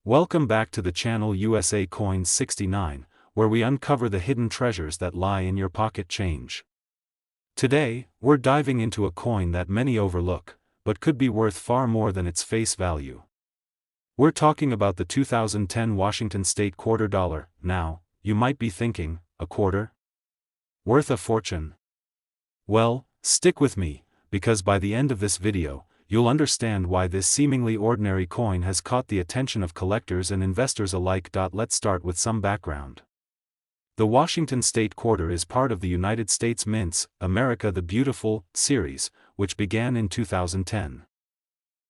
Welcome back to the channel USA Coins 69, where we uncover the hidden treasures that lie in your pocket change. Today, we're diving into a coin that many overlook, but could be worth far more than its face value. We're talking about the 2010 Washington State quarter dollar. Now, you might be thinking, a quarter? Worth a fortune? Well, stick with me, because by the end of this video, you'll understand why this seemingly ordinary coin has caught the attention of collectors and investors alike. Let's start with some background. The Washington State Quarter is part of the United States Mint's America the Beautiful series, which began in 2010.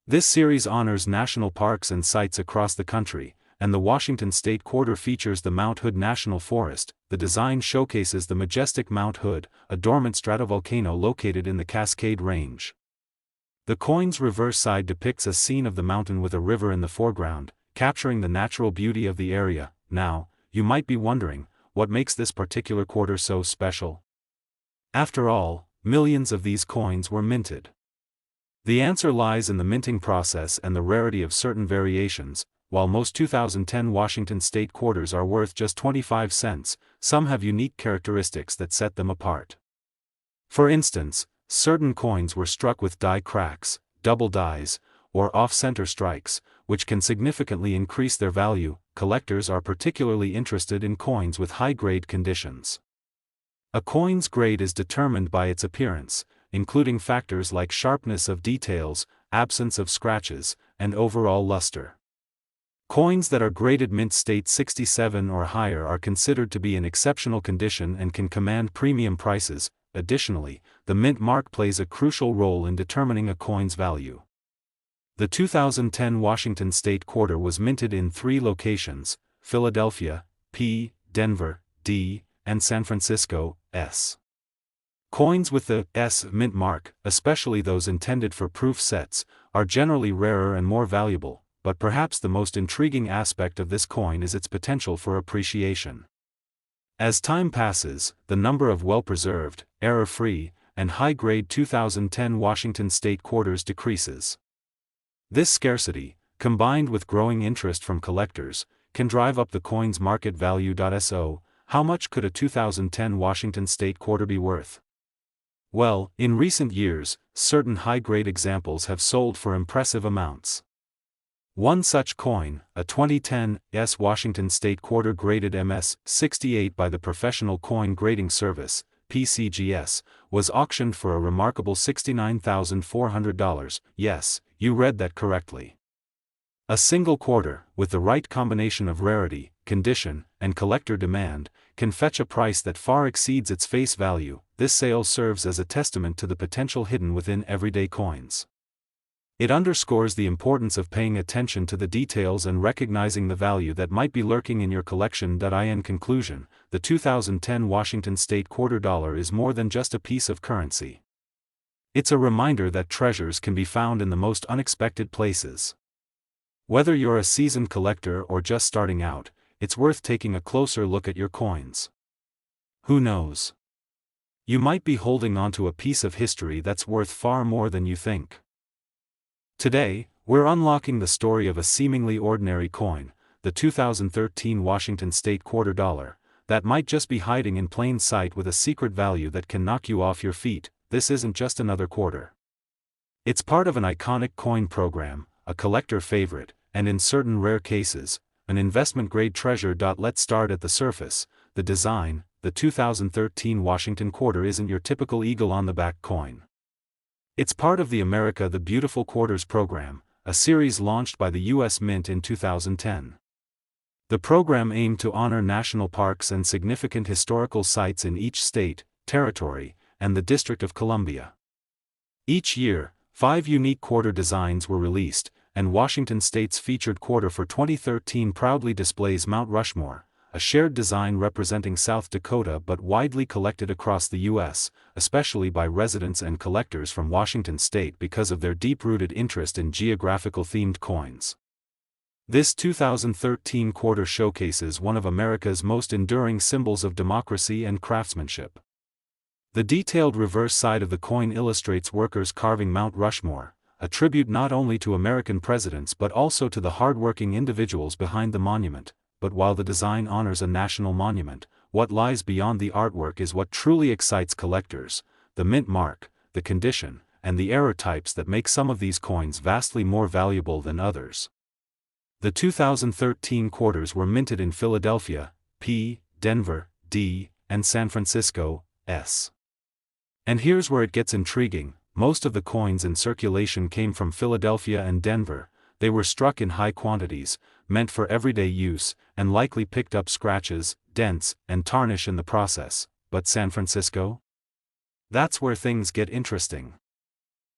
This series honors national parks and sites across the country, and the Washington State Quarter features the Mount Hood National Forest. The design showcases the majestic Mount Hood, a dormant stratovolcano located in the Cascade Range. The coin's reverse side depicts a scene of the mountain with a river in the foreground, capturing the natural beauty of the area. Now, you might be wondering, what makes this particular quarter so special? After all, millions of these coins were minted. The answer lies in the minting process and the rarity of certain variations. While most 2010 Washington State quarters are worth just 25 cents, some have unique characteristics that set them apart. For instance, certain coins were struck with die cracks, double dies, or off-center strikes, which can significantly increase their value. Collectors are particularly interested in coins with high-grade conditions. A coin's grade is determined by its appearance, including factors like sharpness of details, absence of scratches, and overall luster. Coins that are graded mint state 67 or higher are considered to be in exceptional condition and can command premium prices. Additionally, the mint mark plays a crucial role in determining a coin's value. The 2010 Washington State Quarter was minted in 3 locations: Philadelphia, P, Denver, D, and San Francisco, S. Coins with the S mint mark, especially those intended for proof sets, are generally rarer and more valuable, but perhaps the most intriguing aspect of this coin is its potential for appreciation. As time passes, the number of well-preserved, error-free, and high-grade 2010 Washington State quarters decreases. This scarcity, combined with growing interest from collectors, can drive up the coin's market value. So, how much could a 2010 Washington State quarter be worth? Well, in recent years, certain high-grade examples have sold for impressive amounts. One such coin, a 2010 S Washington State Quarter graded MS-68 by the Professional Coin Grading Service, PCGS, was auctioned for a remarkable $69,400. Yes, you read that correctly. A single quarter, with the right combination of rarity, condition, and collector demand, can fetch a price that far exceeds its face value. This sale serves as a testament to the potential hidden within everyday coins. It underscores the importance of paying attention to the details and recognizing the value that might be lurking in your collection. In conclusion, the 2010 Washington State quarter dollar is more than just a piece of currency. It's a reminder that treasures can be found in the most unexpected places. Whether you're a seasoned collector or just starting out, it's worth taking a closer look at your coins. Who knows? You might be holding onto a piece of history that's worth far more than you think. Today, we're unlocking the story of a seemingly ordinary coin, the 2013 Washington State quarter dollar, that might just be hiding in plain sight with a secret value that can knock you off your feet. This isn't just another quarter. It's part of an iconic coin program, a collector favorite, and in certain rare cases, an investment-grade treasure. Let's start at the surface. The design. The 2013 Washington quarter isn't your typical eagle-on-the-back coin. It's part of the America the Beautiful Quarters program, a series launched by the U.S. Mint in 2010. The program aimed to honor national parks and significant historical sites in each state, territory, and the District of Columbia. Each year, 5 unique quarter designs were released, and Washington State's featured quarter for 2013 proudly displays Mount Rushmore, a shared design representing South Dakota but widely collected across the U.S., especially by residents and collectors from Washington State because of their deep-rooted interest in geographical-themed coins. This 2013 quarter showcases one of America's most enduring symbols of democracy and craftsmanship. The detailed reverse side of the coin illustrates workers carving Mount Rushmore, a tribute not only to American presidents but also to the hard-working individuals behind the monument. But while the design honors a national monument, what lies beyond the artwork is what truly excites collectors: the mint mark, the condition, and the error types that make some of these coins vastly more valuable than others. The 2013 quarters were minted in Philadelphia, P., Denver, D., and San Francisco, S. And here's where it gets intriguing: most of the coins in circulation came from Philadelphia and Denver. They were struck in high quantities, meant for everyday use, and likely picked up scratches, dents, and tarnish in the process. But San Francisco? That's where things get interesting.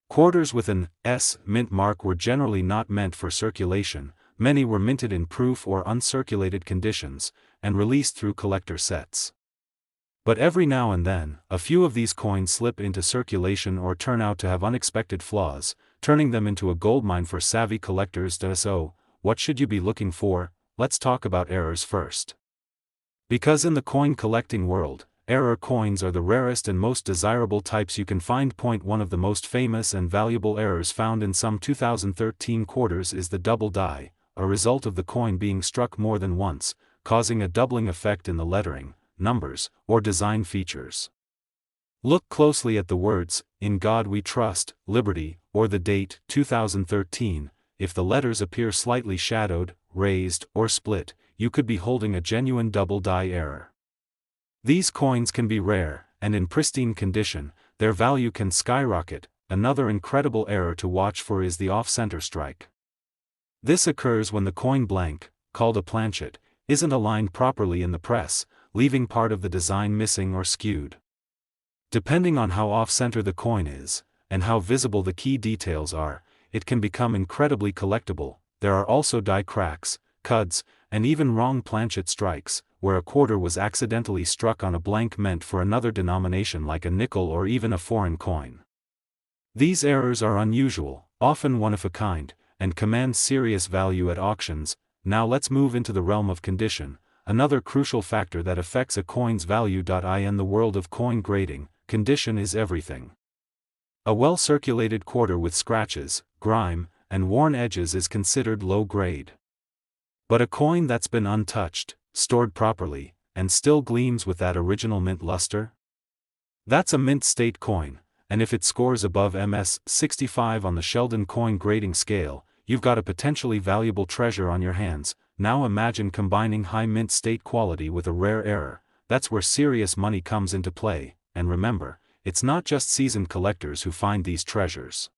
Quarters with an S mint mark were generally not meant for circulation. Many were minted in proof or uncirculated conditions, and released through collector sets. But every now and then, a few of these coins slip into circulation or turn out to have unexpected flaws, turning them into a goldmine for savvy collectors. So, what should you be looking for? Let's talk about errors first. Because in the coin collecting world, error coins are the rarest and most desirable types you can find. One of the most famous and valuable errors found in some 2013 quarters is the double die, a result of the coin being struck more than once, causing a doubling effect in the lettering, numbers, or design features. Look closely at the words, "In God We Trust," "Liberty," or the date, 2013. If the letters appear slightly shadowed, raised, or split, you could be holding a genuine double die error. These coins can be rare, and in pristine condition, their value can skyrocket. Another incredible error to watch for is the off-center strike. This occurs when the coin blank, called a planchet, isn't aligned properly in the press, leaving part of the design missing or skewed. Depending on how off-center the coin is, and how visible the key details are, it can become incredibly collectible. There are also die cracks, cuds, and even wrong planchet strikes, where a quarter was accidentally struck on a blank meant for another denomination like a nickel or even a foreign coin. These errors are unusual, often one of a kind, and command serious value at auctions. Now let's move into the realm of condition, another crucial factor that affects a coin's value. In the world of coin grading, condition is everything. A well-circulated quarter with scratches, grime, and worn edges is considered low grade. But a coin that's been untouched, stored properly, and still gleams with that original mint luster? That's a mint state coin, and if it scores above MS-65 on the Sheldon coin grading scale, you've got a potentially valuable treasure on your hands. Now imagine combining high mint state quality with a rare error. That's where serious money comes into play. And remember, it's not just seasoned collectors who find these treasures.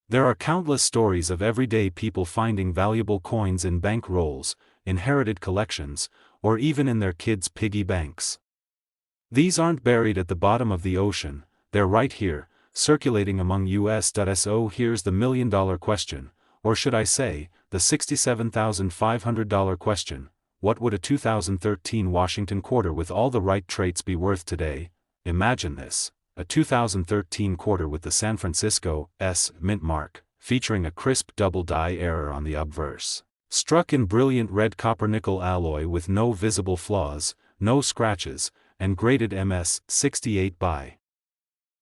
There are countless stories of everyday people finding valuable coins in bank rolls, inherited collections, or even in their kids' piggy banks. These aren't buried at the bottom of the ocean, they're right here, circulating among us. So here's the million-dollar question, or should I say, the $67,500 question: what would a 2013 Washington quarter with all the right traits be worth today? Imagine this: a 2013 quarter with the San Francisco S mint mark, featuring a crisp double die error on the obverse, struck in brilliant red copper nickel alloy with no visible flaws, no scratches, and graded MS-68 by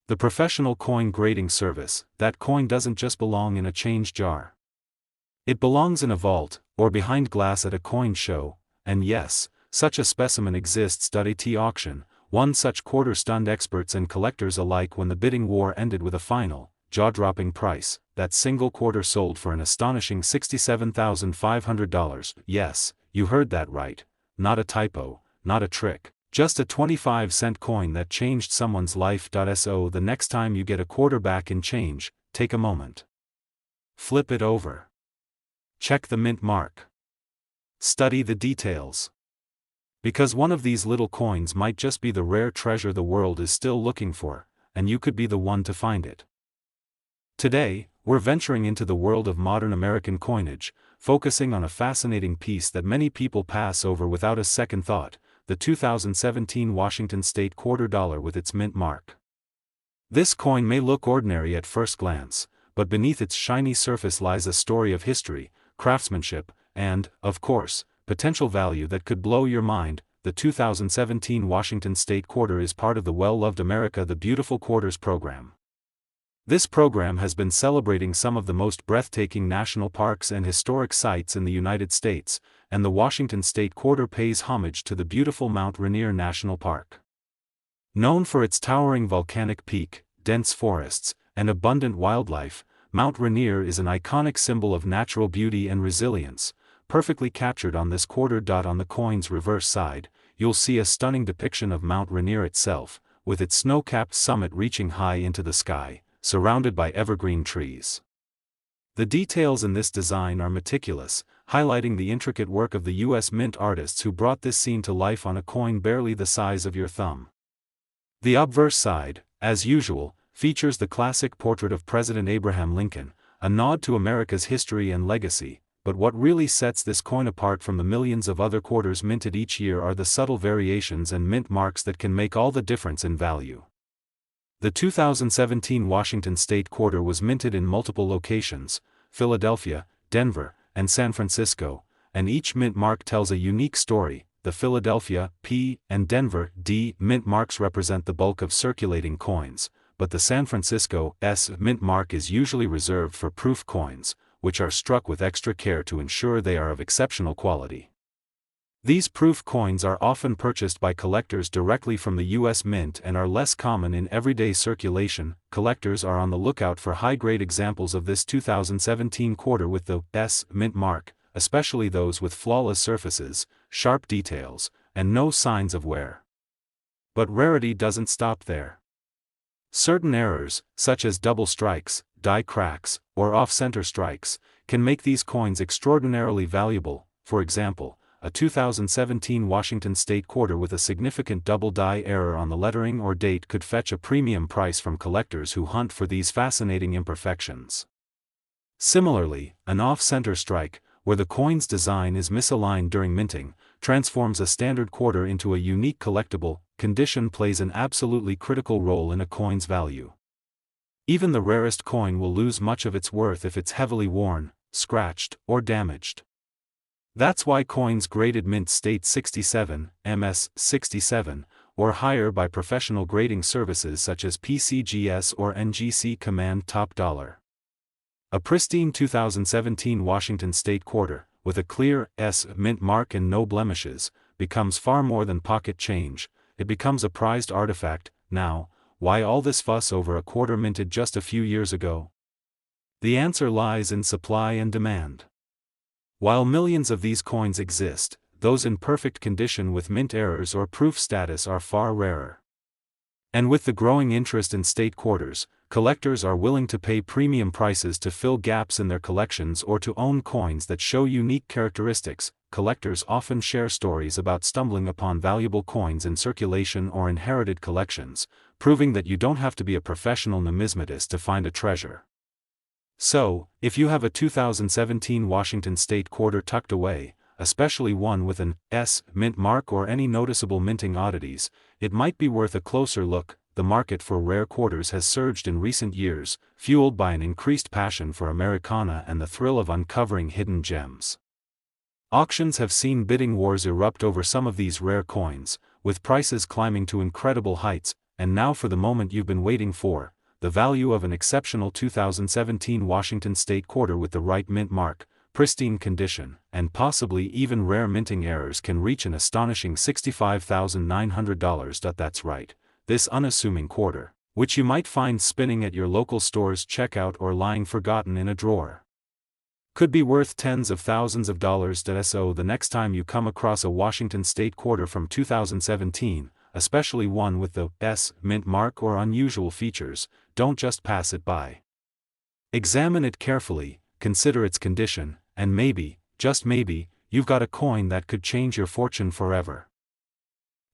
the professional coin grading service. That coin doesn't just belong in a change jar. It belongs in a vault, or behind glass at a coin show, and yes, such a specimen exists. At auction, one such quarter stunned experts and collectors alike when the bidding war ended with a final, jaw-dropping price. That single quarter sold for an astonishing $67,500. Yes, you heard that right. Not a typo, not a trick, just a 25-cent coin that changed someone's life. So the next time you get a quarter back in change, take a moment. Flip it over. Check the mint mark. Study the details. Because one of these little coins might just be the rare treasure the world is still looking for, and you could be the one to find it. Today, we're venturing into the world of modern American coinage, focusing on a fascinating piece that many people pass over without a second thought: the 2017 Washington State quarter dollar with its mint mark. This coin may look ordinary at first glance, but beneath its shiny surface lies a story of history, craftsmanship, and, of course, potential value that could blow your mind. The 2017 Washington State quarter is part of the well-loved America the Beautiful Quarters program. This program has been celebrating some of the most breathtaking national parks and historic sites in the United States, and the Washington State Quarter pays homage to the beautiful Mount Rainier National Park. Known for its towering volcanic peak, dense forests, and abundant wildlife, Mount Rainier is an iconic symbol of natural beauty and resilience, perfectly captured on this quarter. On the coin's reverse side, you'll see a stunning depiction of Mount Rainier itself, with its snow-capped summit reaching high into the sky, surrounded by evergreen trees. The details in this design are meticulous, highlighting the intricate work of the U.S. Mint artists who brought this scene to life on a coin barely the size of your thumb. The obverse side, as usual, features the classic portrait of President Abraham Lincoln, a nod to America's history and legacy, but what really sets this coin apart from the millions of other quarters minted each year are the subtle variations and mint marks that can make all the difference in value. The 2017 Washington State Quarter was minted in multiple locations, Philadelphia, Denver, and San Francisco, and each mint mark tells a unique story. The Philadelphia P and Denver D mint marks represent the bulk of circulating coins, but the San Francisco S mint mark is usually reserved for proof coins, which are struck with extra care to ensure they are of exceptional quality. These proof coins are often purchased by collectors directly from the U.S. Mint and are less common in everyday circulation. Collectors are on the lookout for high-grade examples of this 2017 quarter with the S mint mark, especially those with flawless surfaces, sharp details, and no signs of wear. But rarity doesn't stop there. Certain errors, such as double strikes, die cracks, or off-center strikes, can make these coins extraordinarily valuable. For example, a 2017 Washington State Quarter with a significant double die error on the lettering or date could fetch a premium price from collectors who hunt for these fascinating imperfections. Similarly, an off-center strike, where the coin's design is misaligned during minting, transforms a standard quarter into a unique collectible. Condition plays an absolutely critical role in a coin's value. Even the rarest coin will lose much of its worth if it's heavily worn, scratched, or damaged. That's why coins graded mint state 67, MS 67, or higher by professional grading services such as PCGS or NGC command top dollar. A pristine 2017 Washington State Quarter, with a clear S mint mark and no blemishes, becomes far more than pocket change. It becomes a prized artifact. Now, why all this fuss over a quarter minted just a few years ago? The answer lies in supply and demand. While millions of these coins exist, those in perfect condition with mint errors or proof status are far rarer. And with the growing interest in state quarters, collectors are willing to pay premium prices to fill gaps in their collections or to own coins that show unique characteristics. Collectors often share stories about stumbling upon valuable coins in circulation or inherited collections, proving that you don't have to be a professional numismatist to find a treasure. So, if you have a 2017 Washington State Quarter tucked away, especially one with an S mint mark or any noticeable minting oddities, it might be worth a closer look. The market for rare quarters has surged in recent years, fueled by an increased passion for Americana and the thrill of uncovering hidden gems. Auctions have seen bidding wars erupt over some of these rare coins, with prices climbing to incredible heights. And now for the moment you've been waiting for: the value of an exceptional 2017 Washington State Quarter with the right mint mark, pristine condition, and possibly even rare minting errors can reach an astonishing $65,900. That's right, this unassuming quarter, which you might find spinning at your local store's checkout or lying forgotten in a drawer, could be worth tens of thousands of dollars. So the next time you come across a Washington State Quarter from 2017, especially one with the S mint mark or unusual features, don't just pass it by. Examine it carefully, consider its condition, and maybe, just maybe, you've got a coin that could change your fortune forever.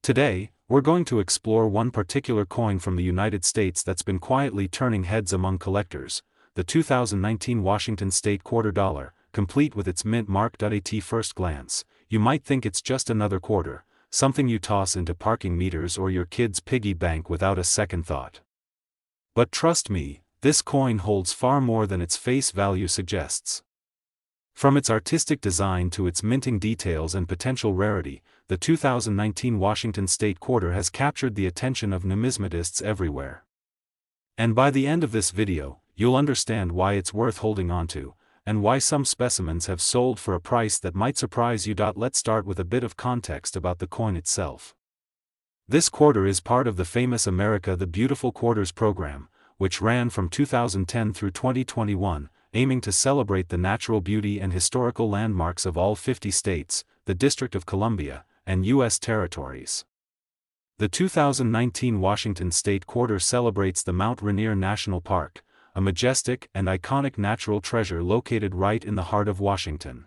Today, we're going to explore one particular coin from the United States that's been quietly turning heads among collectors: the 2019 Washington State Quarter dollar, complete with its mint mark. At first glance, you might think it's just another quarter, something you toss into parking meters or your kid's piggy bank without a second thought. But trust me, this coin holds far more than its face value suggests. From its artistic design to its minting details and potential rarity, the 2019 Washington State Quarter has captured the attention of numismatists everywhere. And by the end of this video, you'll understand why it's worth holding onto, and why some specimens have sold for a price that might surprise you. Let's start with a bit of context about the coin itself. This quarter is part of the famous America the Beautiful Quarters program, which ran from 2010 through 2021, aiming to celebrate the natural beauty and historical landmarks of all 50 states, the District of Columbia, and U.S. territories. The 2019 Washington State Quarter celebrates the Mount Rainier National Park, a majestic and iconic natural treasure located right in the heart of Washington.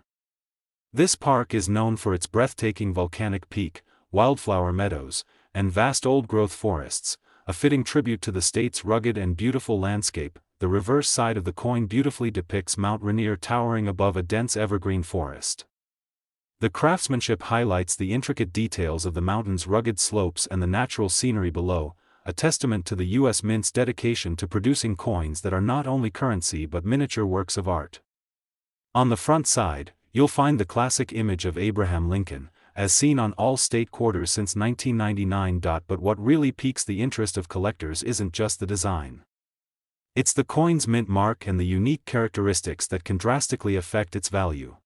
This park is known for its breathtaking volcanic peak, wildflower meadows, and vast old-growth forests, a fitting tribute to the state's rugged and beautiful landscape. The reverse side of the coin beautifully depicts Mount Rainier towering above a dense evergreen forest. The craftsmanship highlights the intricate details of the mountain's rugged slopes and the natural scenery below, a testament to the U.S. Mint's dedication to producing coins that are not only currency but miniature works of art. On the front side, you'll find the classic image of Abraham Lincoln, as seen on all state quarters since 1999. But what really piques the interest of collectors isn't just the design. It's the coin's mint mark and the unique characteristics that can drastically affect its value.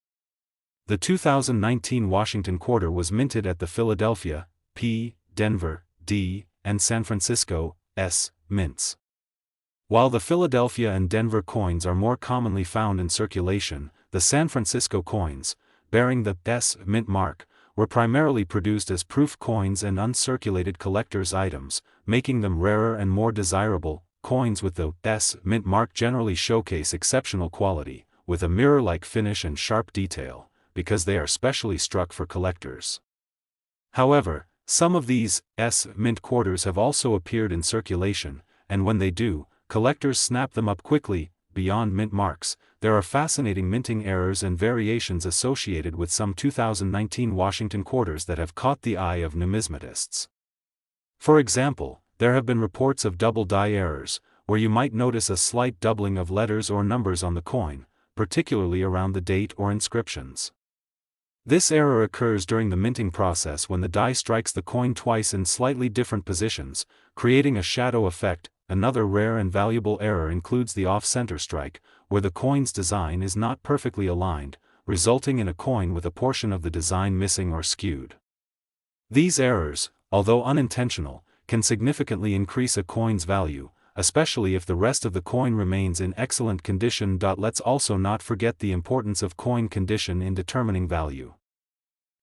The 2019 Washington Quarter was minted at the Philadelphia, P., Denver, D., and San Francisco, S. mints. While the Philadelphia and Denver coins are more commonly found in circulation, the San Francisco coins, bearing the S. mint mark, were primarily produced as proof coins and uncirculated collector's items, making them rarer and more desirable. Coins with the S. mint mark generally showcase exceptional quality, with a mirror-like finish and sharp detail, because they are specially struck for collectors. However, some of these S. mint quarters have also appeared in circulation, and when they do, collectors snap them up quickly. Beyond mint marks, there are fascinating minting errors and variations associated with some 2019 Washington quarters that have caught the eye of numismatists. For example, there have been reports of double die errors, where you might notice a slight doubling of letters or numbers on the coin, particularly around the date or inscriptions. This error occurs during the minting process when the die strikes the coin twice in slightly different positions, creating a shadow effect. Another rare and valuable error includes the off-center strike, where the coin's design is not perfectly aligned, resulting in a coin with a portion of the design missing or skewed. These errors, although unintentional, can significantly increase a coin's value, especially if the rest of the coin remains in excellent condition. Let's also not forget the importance of coin condition in determining value.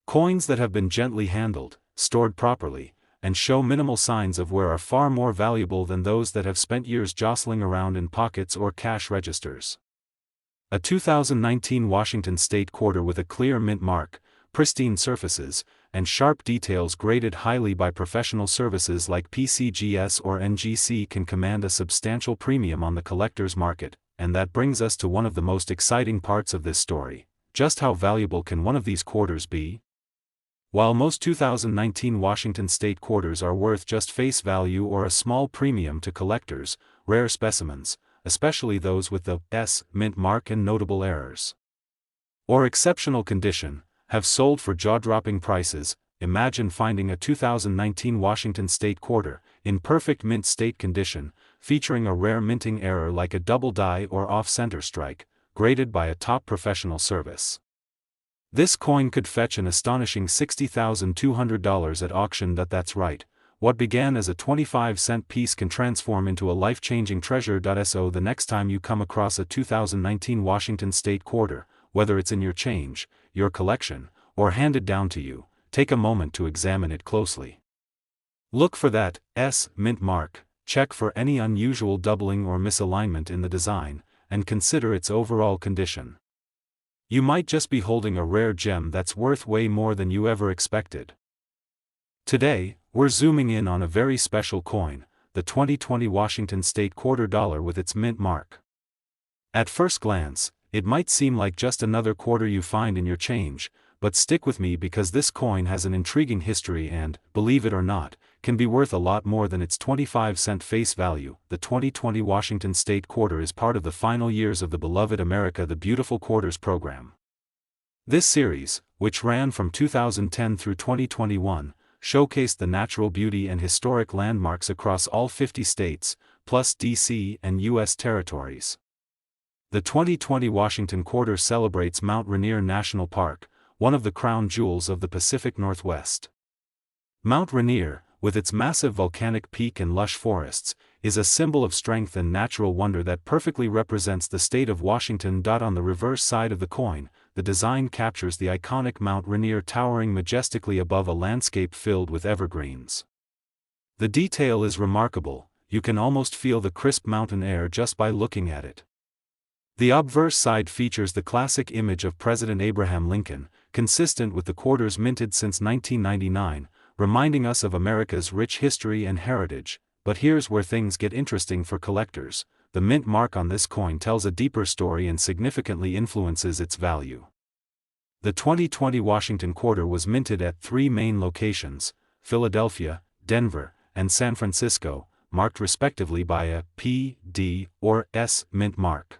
Coins that have been gently handled, stored properly, and show minimal signs of wear are far more valuable than those that have spent years jostling around in pockets or cash registers. A 2019 Washington State Quarter with a clear mint mark, pristine surfaces, and sharp details graded highly by professional services like PCGS or NGC can command a substantial premium on the collector's market. And that brings us to one of the most exciting parts of this story: just how valuable can one of these quarters be? While most 2019 Washington State quarters are worth just face value or a small premium to collectors, rare specimens, especially those with the S. mint mark and notable errors, or exceptional condition, have sold for jaw-dropping prices. Imagine finding a 2019 Washington State Quarter, in perfect mint state condition, featuring a rare minting error like a double die or off-center strike, graded by a top professional service. This coin could fetch an astonishing $60,200 at auction. That's right, what began as a 25-cent piece can transform into a life-changing treasure. So the next time you come across a 2019 Washington State Quarter, whether it's in your change, your collection, or handed down to you, take a moment to examine it closely. Look for that S. mint mark, check for any unusual doubling or misalignment in the design, and consider its overall condition. You might just be holding a rare gem that's worth way more than you ever expected. Today, we're zooming in on a very special coin, the 2020 Washington State Quarter dollar with its mint mark. At first glance, it might seem like just another quarter you find in your change, but stick with me because this coin has an intriguing history and, believe it or not, can be worth a lot more than its 25-cent face value. The 2020 Washington State Quarter is part of the final years of the beloved America the Beautiful Quarters program. This series, which ran from 2010 through 2021, showcased the natural beauty and historic landmarks across all 50 states, plus DC and U.S. territories. The 2020 Washington Quarter celebrates Mount Rainier National Park, one of the crown jewels of the Pacific Northwest. Mount Rainier, with its massive volcanic peak and lush forests, is a symbol of strength and natural wonder that perfectly represents the state of Washington. On the reverse side of the coin, the design captures the iconic Mount Rainier towering majestically above a landscape filled with evergreens. The detail is remarkable, you can almost feel the crisp mountain air just by looking at it. The obverse side features the classic image of President Abraham Lincoln, consistent with the quarters minted since 1999, reminding us of America's rich history and heritage. But here's where things get interesting for collectors. The mint mark on this coin tells a deeper story and significantly influences its value. The 2020 Washington Quarter was minted at 3 main locations, Philadelphia, Denver, and San Francisco, marked respectively by a P, D, or S mint mark.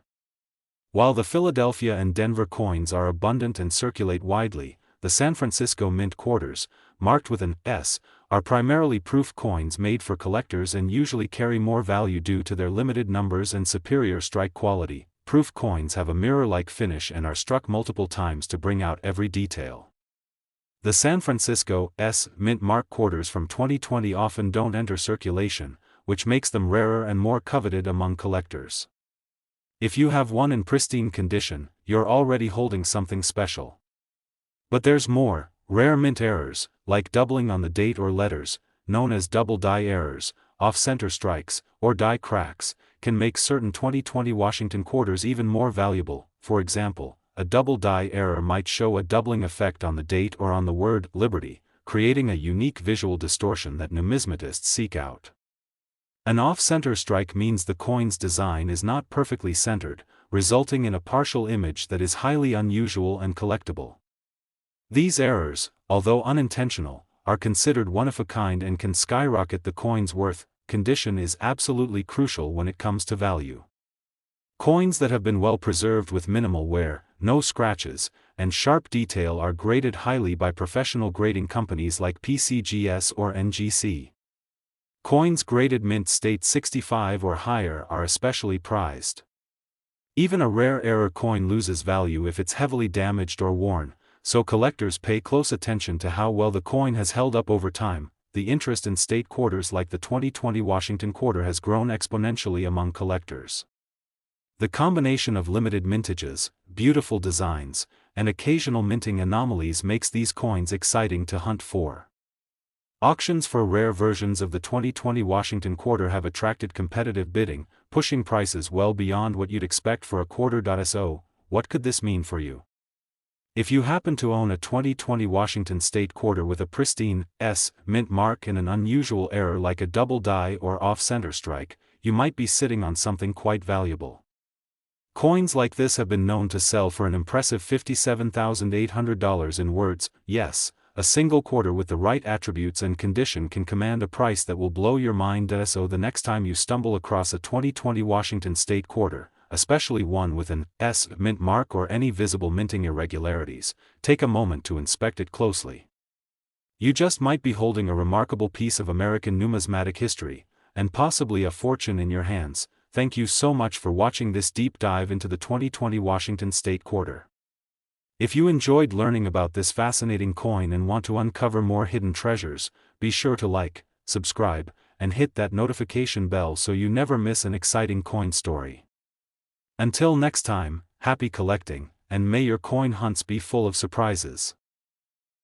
While the Philadelphia and Denver coins are abundant and circulate widely, the San Francisco mint quarters, marked with an S, are primarily proof coins made for collectors and usually carry more value due to their limited numbers and superior strike quality. Proof coins have a mirror-like finish and are struck multiple times to bring out every detail. The San Francisco S mint mark quarters from 2020 often don't enter circulation, which makes them rarer and more coveted among collectors. If you have one in pristine condition, you're already holding something special. But there's more. Rare mint errors, like doubling on the date or letters, known as double die errors, off-center strikes, or die cracks, can make certain 2020 Washington quarters even more valuable. For example, a double die error might show a doubling effect on the date or on the word Liberty, creating a unique visual distortion that numismatists seek out. An off-center strike means the coin's design is not perfectly centered, resulting in a partial image that is highly unusual and collectible. These errors, although unintentional, are considered one-of-a-kind and can skyrocket the coin's worth. Condition is absolutely crucial when it comes to value. Coins that have been well preserved with minimal wear, no scratches, and sharp detail are graded highly by professional grading companies like PCGS or NGC. Coins graded mint state 65 or higher are especially prized. Even a rare error coin loses value if it's heavily damaged or worn, so collectors pay close attention to how well the coin has held up over time. The interest in state quarters like the 2020 Washington Quarter has grown exponentially among collectors. The combination of limited mintages, beautiful designs, and occasional minting anomalies makes these coins exciting to hunt for. Auctions for rare versions of the 2020 Washington Quarter have attracted competitive bidding, pushing prices well beyond what you'd expect for a quarter. So, what could this mean for you? If you happen to own a 2020 Washington State Quarter with a pristine S mint mark and an unusual error like a double die or off-center strike, you might be sitting on something quite valuable. Coins like this have been known to sell for an impressive $57,800 in words. Yes, a single quarter with the right attributes and condition can command a price that will blow your mind. So the next time you stumble across a 2020 Washington State Quarter, especially one with an S mint mark or any visible minting irregularities, take a moment to inspect it closely. You just might be holding a remarkable piece of American numismatic history, and possibly a fortune in your hands. Thank you so much for watching this deep dive into the 2020 Washington State Quarter. If you enjoyed learning about this fascinating coin and want to uncover more hidden treasures, be sure to like, subscribe, and hit that notification bell so you never miss an exciting coin story. Until next time, happy collecting, and may your coin hunts be full of surprises.